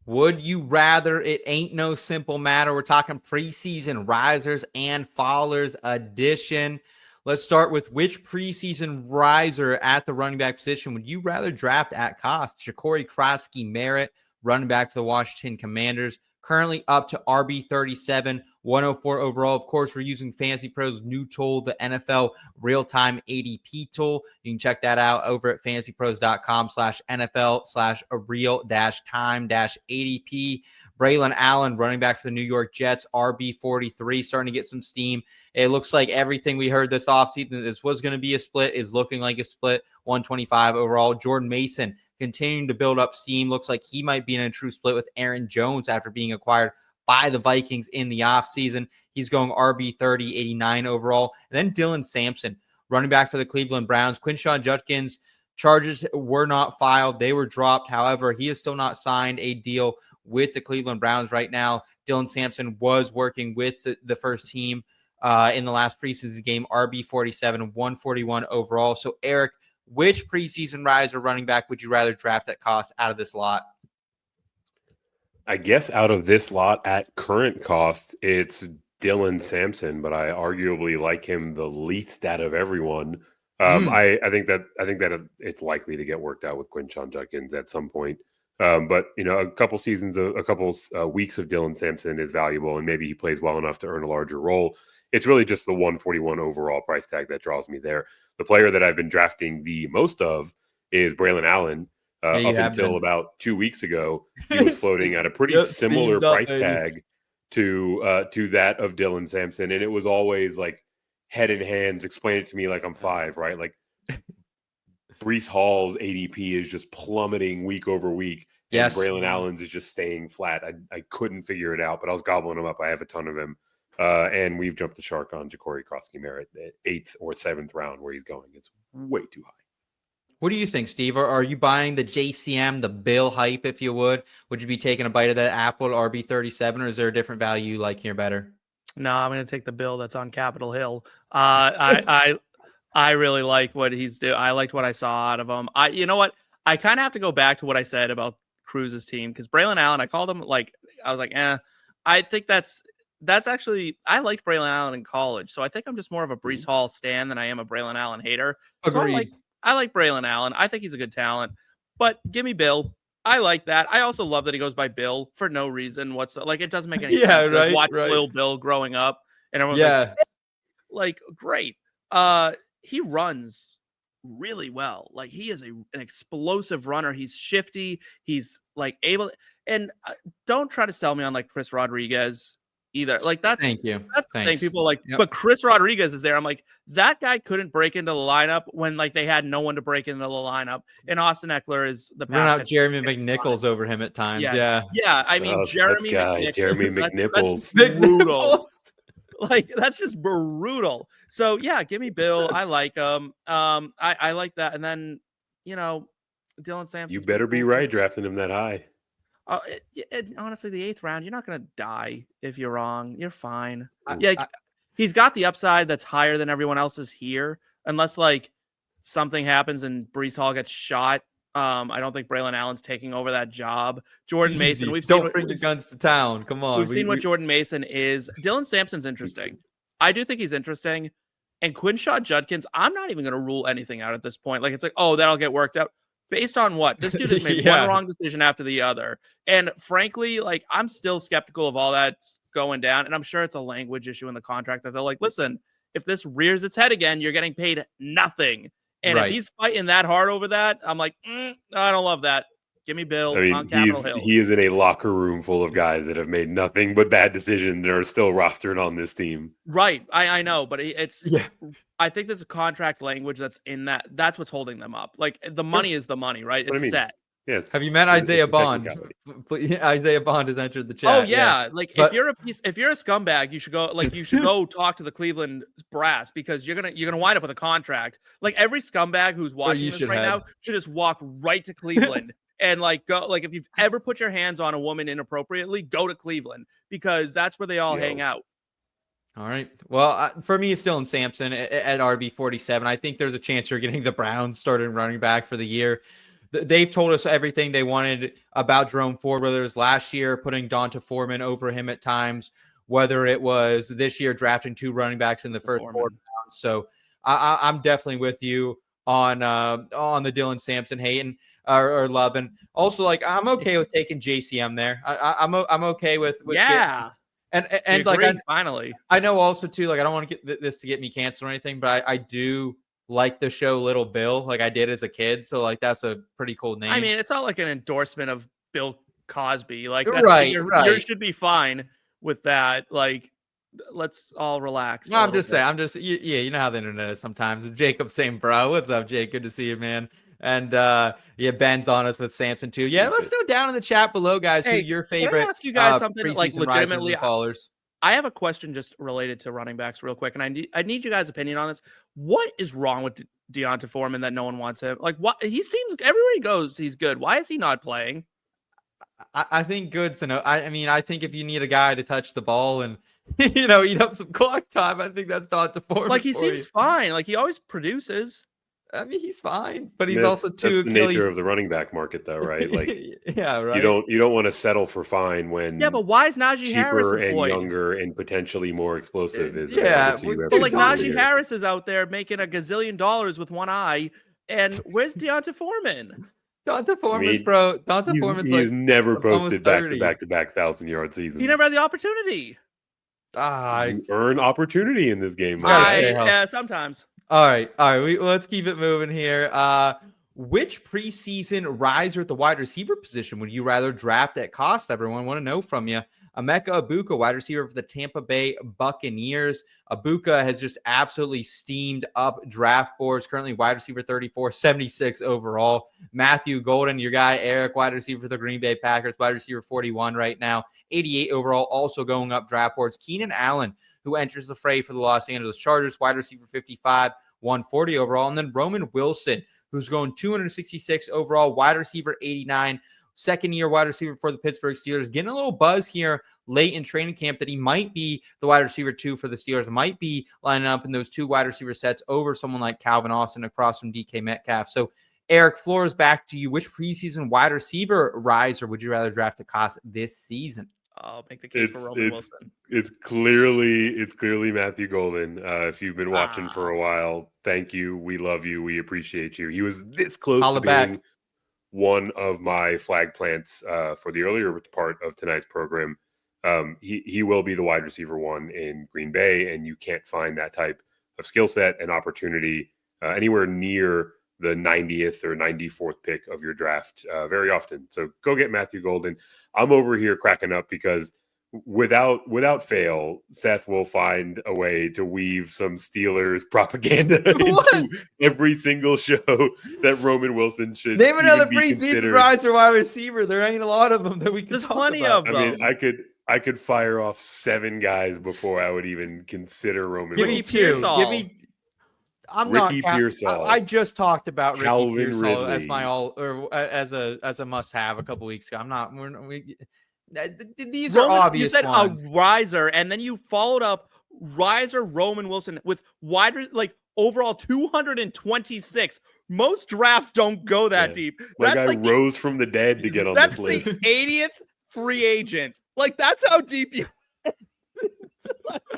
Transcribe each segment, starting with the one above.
Would you rather? It ain't no simple matter. We're talking preseason risers and fallers edition. Let's start with which preseason riser at the running back position would you rather draft at cost? Jacory, Croskey-Merritt, running back for the Washington Commanders, currently up to RB37, 104 overall. Of course, we're using Fantasy Pros' new tool, the NFL real-time ADP tool. You can check that out over at fantasypros.com/NFL/real-time-ADP. Braelon Allen, running back for the New York Jets, RB43, starting to get some steam. It looks like everything we heard this offseason, this was going to be a split, is looking like a split, 125 overall. Jordan Mason continuing to build up steam. Looks like he might be in a true split with Aaron Jones after being acquired by the Vikings in the offseason. He's going RB30, 89 overall. And then Dylan Sampson, running back for the Cleveland Browns. Quinshon Judkins, charges were not filed. They were dropped. However, he has still not signed a deal with the Cleveland Browns right now. Dylan Sampson was working with the first team in the last preseason game, RB47, 141 overall. So, Eric, which preseason riser running back would you rather draft at cost out of this lot? I guess out of this lot at current cost, it's Dylan Sampson, but I arguably like him the least out of everyone. I think that it's likely to get worked out with Quinshon Judkins at some point. But a couple weeks of Dylan Sampson is valuable, and maybe he plays well enough to earn a larger role. It's really just the 141 overall price tag that draws me there. The player that I've been drafting the most of is Braelon Allen. Up until about 2 weeks ago, he was floating at a pretty similar price tag to that of Dylan Sampson, and it was always like head in hands. Explain it to me like I'm 5, right? Like Breece Hall's ADP is just plummeting week over week. Yes. And Braelon Allen's is just staying flat. I couldn't figure it out, but I was gobbling him up. I have a ton of him. And we've jumped the shark on Jacory, Croskey-Merritt, 8th or 7th round where he's going. It's way too high. What do you think, Steve? Are you buying the JCM, the Bill hype, if you would? Would you be taking a bite of that Apple RB37, or is there a different value you like here better? No, I'm going to take the Bill that's on Capitol Hill. I really like what he's doing. I liked what I saw out of him. You know what? I kind of have to go back to what I said about Cruz's team, because Braelon Allen, I called him I was like, I think that's actually, I liked Braelon Allen in college, so I think I'm just more of a Breece Hall stan than I am a Braelon Allen hater. Agreed. So I like Braelon Allen. I think he's a good talent, but give me Bill. I like that. I also love that he goes by Bill for no reason whatsoever. Like, it doesn't make any sense. Right, watch right. Little Bill growing up, and everyone's like, great. He runs really well. Like, he is an explosive runner. He's shifty. He's like able, and don't try to sell me on like Chris Rodriguez either. Like, thank you. That's the thing. People like, but Chris Rodriguez is there. I'm like, that guy couldn't break into the lineup when like they had no one to break into the lineup. And Austin Eckler is the run out Jeremy McNichols over him at times. Yeah. I mean, Jeremy McNichols. That's brutal. Like, that's just brutal. So yeah, give me Bill. I like him. I like that. And then Dylan Sampson. You better be right drafting him that high. Honestly, the 8th round, you're not going to die if you're wrong. You're fine. He's got the upside that's higher than everyone else's here, unless like something happens and Breece Hall gets shot. I don't think Braelon Allen's taking over that job. Jordan Mason, don't bring the guns to town. Come on. We've seen what Jordan Mason is. Dylan Sampson's interesting. I do think he's interesting. And Quinshon Judkins, I'm not even going to rule anything out at this point. Like, it's like, oh, that'll get worked out. Based on what? This dude has made one wrong decision after the other. And frankly, like, I'm still skeptical of all that going down. And I'm sure it's a language issue in the contract that they're like, listen, if this rears its head again, you're getting paid nothing. And if he's fighting that hard over that, I'm like, I don't love that. Give me Bill on Capitol Hill. He is in a locker room full of guys that have made nothing but bad decisions and are still rostered on this team. Right. I know, but I think there's a contract language that's in that. That's what's holding them up. Like, the money is the money, right? It's set. Yes. Have you met Isaiah Bond? Isaiah Bond has entered the chat. Oh yeah. Like, if you're a scumbag, you should go talk to the Cleveland brass, because you're gonna wind up with a contract. Like, every scumbag who's watching this right now should just walk right to Cleveland. And go, like, if you've ever put your hands on a woman inappropriately, go to Cleveland, because that's where they all hang out. All right. Well, for me, it's still in Sampson at RB47. I think there's a chance you're getting the Browns starting running back for the year. they've told us everything they wanted about Jerome Ford, whether it was last year putting Donta Foreman over him at times, whether it was this year drafting 2 running backs in the first 4 rounds. So I'm definitely with you on the Dylan Sampson hate or love, and also like I'm okay with taking JCM there. I'm okay with yeah. And like finally, I know also too, like I don't want to get this to get me canceled or anything, but I do like the show Little Bill, like I did as a kid. So like that's a pretty cool name. I mean, it's not like an endorsement of Bill Cosby. Like that's right. You should be fine with that. Like, let's all relax. No, I'm just saying. You know how the internet is sometimes. Jacob saying, bro, what's up, Jake? Good to see you, man. And Ben's on us with Sampson too. Yeah, let's do it down in the chat below, guys. Hey, who your favorite? Can I ask you guys something like legitimately? Followers. I have a question just related to running backs, real quick, and I need you guys' opinion on this. What is wrong with Deonta Foreman that no one wants him? Like, what he seems everywhere he goes, he's good. Why is he not playing? I think good's enough. I mean, I think if you need a guy to touch the ball and eat up some clock time, I think that's Deonta Foreman. Like he seems fine. Like he always produces. I mean, he's fine, but he's also too. That's the nature of the running back market, though, right? Like, yeah, right. You don't want to settle for fine when but why is Najee Harris cheaper and younger and potentially more explosive is but like Najee Harris is out there making $1 gazillion with one eye, and where's Deonta Foreman? Deonta Foreman's bro. Deonta Foreman's he's never posted back 1,000-yard seasons. He never had the opportunity. You earn opportunity in this game. Yeah, sometimes. All right. Let's keep it moving here. Which preseason riser at the wide receiver position would you rather draft at cost? Everyone want to know from you. Emeka Egbuka, wide receiver for the Tampa Bay Buccaneers. Egbuka has just absolutely steamed up draft boards. Currently wide receiver 34, 76 overall. Matthew Golden, your guy Eric, wide receiver for the Green Bay Packers, wide receiver 41 right now, 88 overall, also going up draft boards. Keenan Allen, who enters the fray for the Los Angeles Chargers, wide receiver 55, 140 overall. And then Roman Wilson, who's going 266 overall, wide receiver 89, second-year wide receiver for the Pittsburgh Steelers. Getting a little buzz here late in training camp that he might be the wide receiver 2 for the Steelers, might be lining up in those 2 wide receiver sets over someone like Calvin Austin across from DK Metcalf. So, Eric, floor is back to you. Which preseason wide receiver riser would you rather draft to cost this season? I'll make the case for Roman Wilson. It's clearly Matthew Golden. If you've been watching for a while, thank you. We love you. We appreciate you. He was this close to being one of my flag plants for the earlier part of tonight's program. He will be the wide receiver 1 in Green Bay, and you can't find that type of skill set and opportunity anywhere near the 90th or 94th pick of your draft very often. So go get Matthew Golden. I'm over here cracking up because without fail, Seth will find a way to weave some Steelers propaganda into every single show that Roman Wilson should name another preseason riser wide receiver. There ain't a lot of them that we can. There's plenty of them. I mean, I could fire off 7 guys before I would even consider Roman Wilson. Give me. Ricky Pearsall. I just talked about Calvin Ricky Pearsall Ridley. as my as a must-have a couple weeks ago. I'm not. These are obvious. You said ones. A riser, and then you followed up riser Roman Wilson with overall 226. Most drafts don't go that deep. Like I rose from the dead to get on this list. That's the 80th free agent. Like that's how deep you.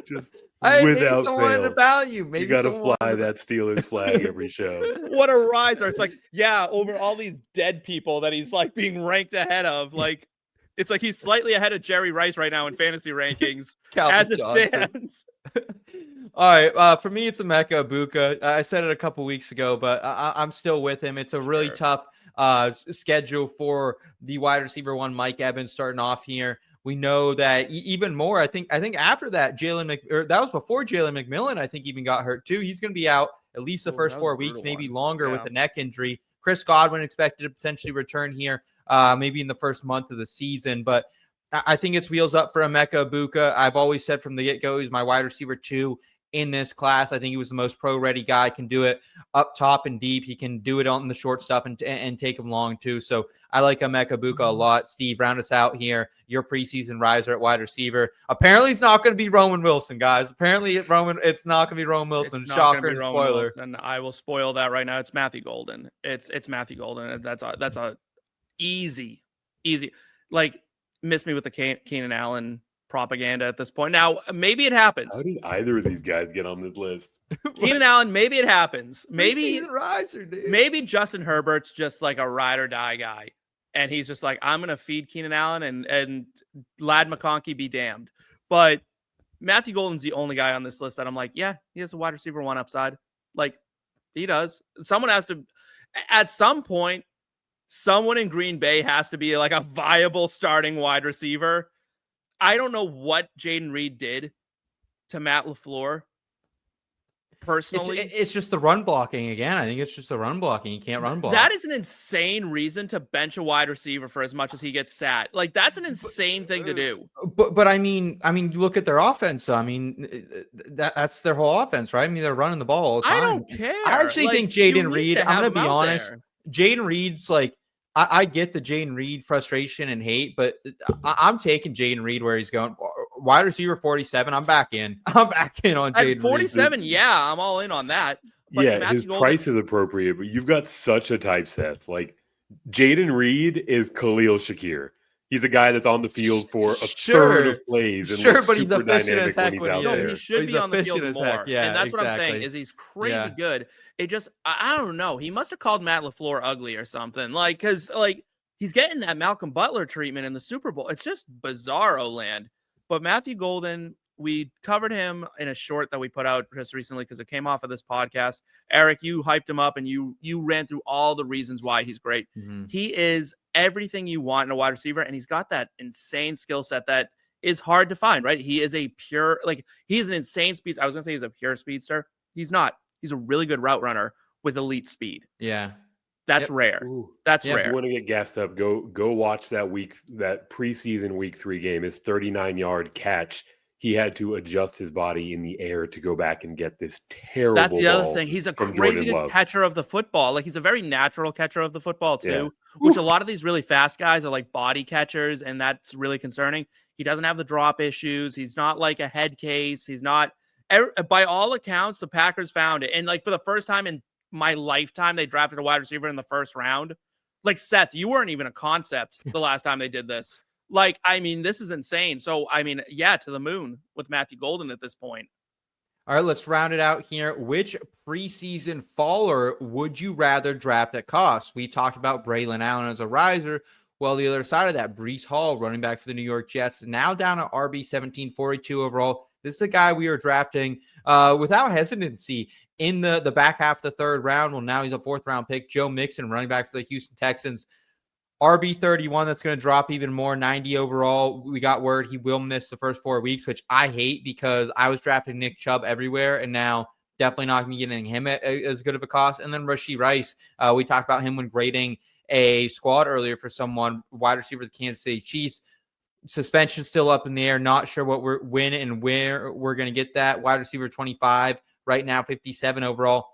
Just without fail, about you. Maybe you got to fly that Steelers flag every show. What a riser! It's like over all these dead people that he's like being ranked ahead of. Like it's like he's slightly ahead of Jerry Rice right now in fantasy rankings as it stands. All right, for me, it's Emeka Egbuka. I said it a couple weeks ago, but I'm still with him. It's a really tough schedule for the wide receiver 1, Mike Evans, starting off here. We know that even more. I think after that, that was before Jalen McMillan. I think even got hurt too. He's going to be out at least the first 4 weeks, maybe longer with a neck injury. Chris Godwin expected to potentially return here, maybe in the first month of the season. But I think it's wheels up for Emeka Egbuka. I've always said from the get-go, he's my wide receiver 2 in this class. I think he was the most pro-ready guy, can do it up top and deep. He can do it on the short stuff and take him long too. So I like Emeka Egbuka a lot. Steve, round us out here. Your preseason riser at wide receiver. Apparently it's not going to be Roman Wilson, guys. Apparently it's not going to be Roman Wilson. Shocker and spoiler. And I will spoil that right now. It's Matthew Golden. It's Matthew Golden. That's a easy. Like, miss me with the Keenan Allen propaganda at this point. Now, maybe it happens. How did either of these guys get on this list? Keenan Allen, maybe it happens. Maybe riser, dude. Maybe Justin Herbert's just like a ride or die guy. And he's just like, I'm going to feed Keenan Allen and Lad McConkey be damned. But Matthew Golden's the only guy on this list that I'm like, yeah, he has a wide receiver 1 upside. Like, he does. Someone has to, at some point, someone in Green Bay has to be like a viable starting wide receiver. I don't know what Jaden Reed did to Matt LaFleur. Personally, it's just the run blocking again. I think it's just the run blocking. You can't run block. That is an insane reason to bench a wide receiver for as much as he gets sat. Like, that's an insane thing to do. But I mean, look at their offense. I mean, that's their whole offense, right? I mean, they're running the ball all the time. I don't care. I actually think Jaden Reed. I'm going to be honest. Jaden Reed's like, I get the Jaden Reed frustration and hate, but I'm taking Jaden Reed where he's going. Wide receiver 47. I'm back in. On Jaden Reed. 47. Yeah, I'm all in on that. But yeah, his price is appropriate, but you've got such a type, Seth. Like, Jaden Reed is Khalil Shakir. He's a guy that's on the field for a third of plays. And but he's efficient as heck when he's out there. He should be on the field more. Yeah, and that's what I'm saying is he's crazy good. It just, I don't know. He must have called Matt LaFleur ugly or something. Like, because like he's getting that Malcolm Butler treatment in the Super Bowl. It's just bizarro land. But Matthew Golden, we covered him in a short that we put out just recently because it came off of this podcast. Eric, you hyped him up and you ran through all the reasons why he's great. Mm-hmm. He is everything you want in a wide receiver, and he's got that insane skill set that is hard to find, right? He is a pure, like, he is an insane speed. I was going to say he's a pure speedster. He's not. He's a really good route runner with elite speed. Yeah. That's rare. Ooh. That's rare. If you want to get gassed up, go watch that preseason week 3 game. His 39-yard catch. He had to adjust his body in the air to go back and get this terrible. That's the other thing. He's a crazy good catcher of the football. Like, he's a very natural catcher of the football too, which a lot of these really fast guys are like body catchers, and that's really concerning. He doesn't have the drop issues. He's not like a head case. He's not. By all accounts, the Packers found it, and like for the first time in my lifetime, they drafted a wide receiver in the first round. Like, Seth, you weren't even a concept the last time they did this. Like, I mean, this is insane. So, I mean, yeah, to the moon with Matthew Golden at this point. All right, let's round it out here. Which preseason faller would you rather draft at cost? We talked about Braelon Allen as a riser. Well, the other side of that, Breece Hall, running back for the New York Jets, now down at RB 1742 overall. This is a guy we are drafting without hesitancy in the back half of the 3rd round. Well, now he's a 4th round pick. Joe Mixon, running back for the Houston Texans. RB 31, that's going to drop even more, 90 overall. We got word he will miss the first 4 weeks, which I hate because I was drafting Nick Chubb everywhere, and now definitely not going to be getting him at as good of a cost. And then Rashee Rice, we talked about him when grading a squad earlier for someone, wide receiver of the Kansas City Chiefs. Suspension still up in the air. Not sure when and where we're going to get that. Wide receiver 25, right now 57 overall.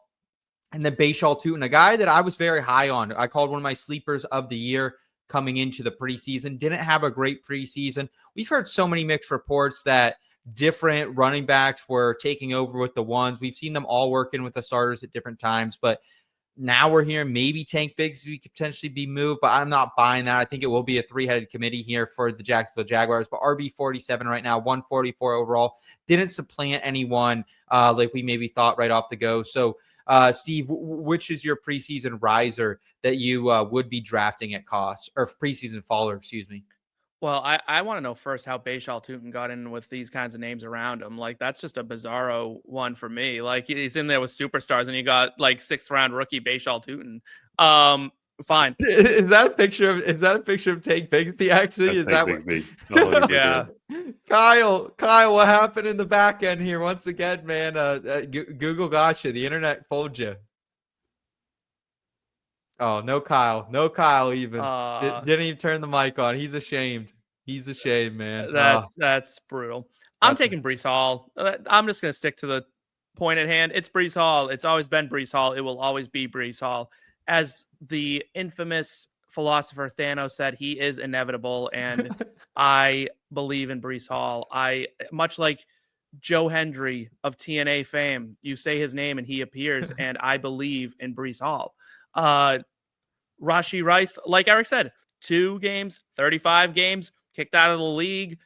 And then Bhayshul Tuten, a guy that I was very high on. I called one of my sleepers of the year coming into the preseason. Didn't have a great preseason. We've heard so many mixed reports that different running backs were taking over with the ones. We've seen them all working with the starters at different times. But now we're hearing maybe Tank Bigsby could potentially be moved, but I'm not buying that. I think it will be a 3-headed committee here for the Jacksonville Jaguars. But RB 47 right now, 144 overall. Didn't supplant anyone like we maybe thought right off the go. So, Steve, which is your preseason riser that you would be drafting at cost, or preseason faller, excuse me? Well, I want to know first how Bhayshul Tuten got in with these kinds of names around him. Like, that's just a bizarro one for me. Like, he's in there with superstars, and you got like 6th round rookie Bhayshul Tuten. Fine. Is that a picture of Tank Bigsby? Actually, that's Tank Bigsby. Yeah. Kyle, what happened in the back end here? Once again, man, Google got you. The internet fooled you. Oh, no Kyle even. Didn't even turn the mic on. He's ashamed. Man. That's brutal. I'm taking Breece Hall. I'm just going to stick to point at hand. It's Breece Hall. It's always been Breece Hall. It will always be Breece Hall. As the infamous philosopher Thanos said, he is inevitable, and I believe in Breece Hall. I much like Joe Hendry of TNA fame. You say his name and he appears, and I believe in Breece Hall. Rashee Rice, like Eric said, 2 games, 35 games, kicked out of the league,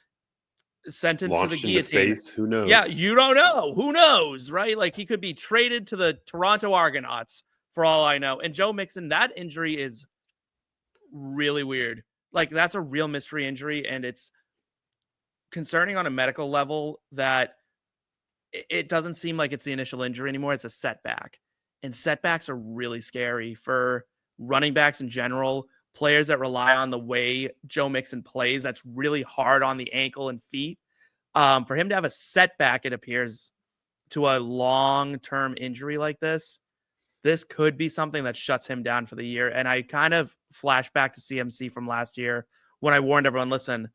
sentenced Launched to the into guillotine. space. Who knows? Yeah, you don't know. Who knows, right? Like he could be traded to the Toronto Argonauts for all I know. And Joe Mixon, that injury is really weird. Like that's a real mystery injury, and it's concerning on a medical level that it doesn't seem like it's the initial injury anymore. It's a setback, and setbacks are really scary for running backs in general, players that rely on the way Joe Mixon plays. That's really hard on the ankle and feet. For him to have a setback, it appears, to a long-term injury like this could be something that shuts him down for the year. And I kind of flash back to CMC from last year when I warned everyone, listen,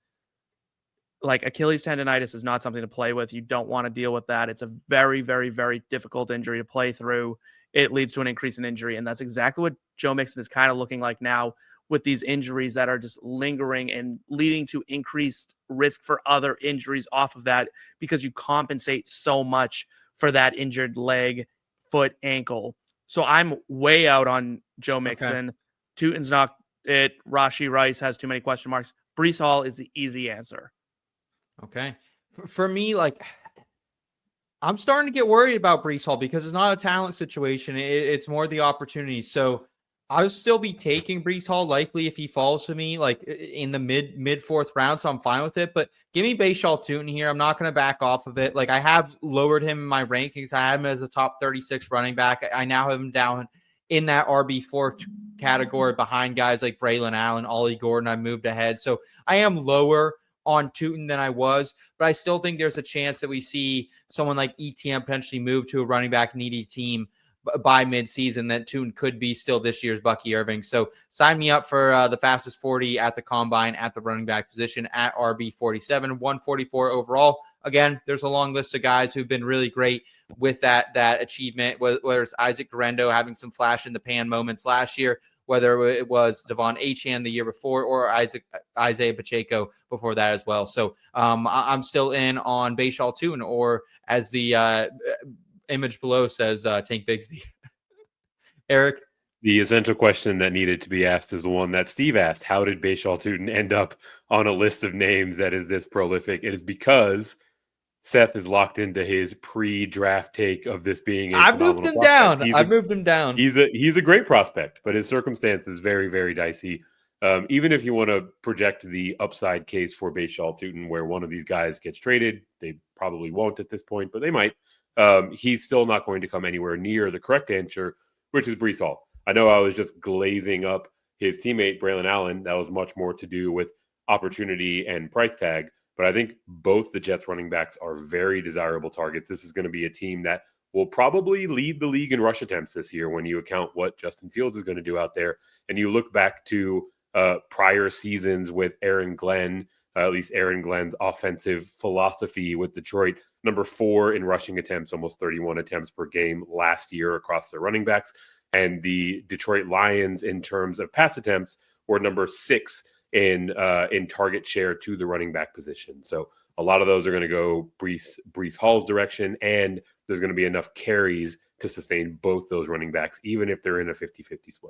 like Achilles tendonitis is not something to play with. You don't want to deal with that. It's a very, very, very difficult injury to play through. It leads to an increase in injury. And that's exactly what Joe Mixon is kind of looking like now with these injuries that are just lingering and leading to increased risk for other injuries off of that because you compensate so much for that injured leg, foot, ankle. So I'm way out on Joe Mixon. Okay. Tuten's not it. Rashee Rice has too many question marks. Breece Hall is the easy answer. Okay. For me, like, I'm starting to get worried about Breece Hall because it's not a talent situation. It's more the opportunity. So I'll still be taking Breece Hall likely if he falls to me like in the mid fourth round. So I'm fine with it. But give me Bhayshul Tuten here. I'm not going to back off of it. Like I have lowered him in my rankings. I had him as a top 36 running back. I now have him down in that RB4 category behind guys like Braelon Allen, Ollie Gordon. I moved ahead. So I am lower on Tuten than I was, but I still think there's a chance that we see someone like ETN potentially move to a running back needy team by midseason, that Tuten could be still this year's Bucky Irving. So sign me up for the fastest 40 at the combine at the running back position at RB47, 144 overall. Again, there's a long list of guys who've been really great with that achievement, whether it's Isaac Guerrero having some flash in the pan moments last year, whether it was Devon Achane the year before, or Isaiah Pacheco before that as well. So I'm still in on Bhayshul Tuten, or as the image below says, Tank Bigsby. Eric? The essential question that needed to be asked is the one that Steve asked. How did Bhayshul Tuten end up on a list of names that is this prolific? It is because Seth is locked into his pre-draft take of this being a phenomenal prospect. I've moved him down. He's a great prospect, but his circumstance is very, very dicey. Even if you want to project the upside case for Bhayshul Tuten, where one of these guys gets traded, they probably won't at this point, but they might. He's still not going to come anywhere near the correct answer, which is Breece Hall. I know I was just glazing up his teammate, Braelon Allen. That was much more to do with opportunity and price tag. But I think both the Jets running backs are very desirable targets. This is going to be a team that will probably lead the league in rush attempts this year when you account what Justin Fields is going to do out there. And you look back to prior seasons with Aaron Glenn, at least Aaron Glenn's offensive philosophy with Detroit, number 4 in rushing attempts, almost 31 attempts per game last year across their running backs. And the Detroit Lions, in terms of pass attempts, were number 6 in target share to the running back position. So a lot of those are going to go Breece Hall's direction, and there's going to be enough carries to sustain both those running backs, even if they're in a 50-50 split.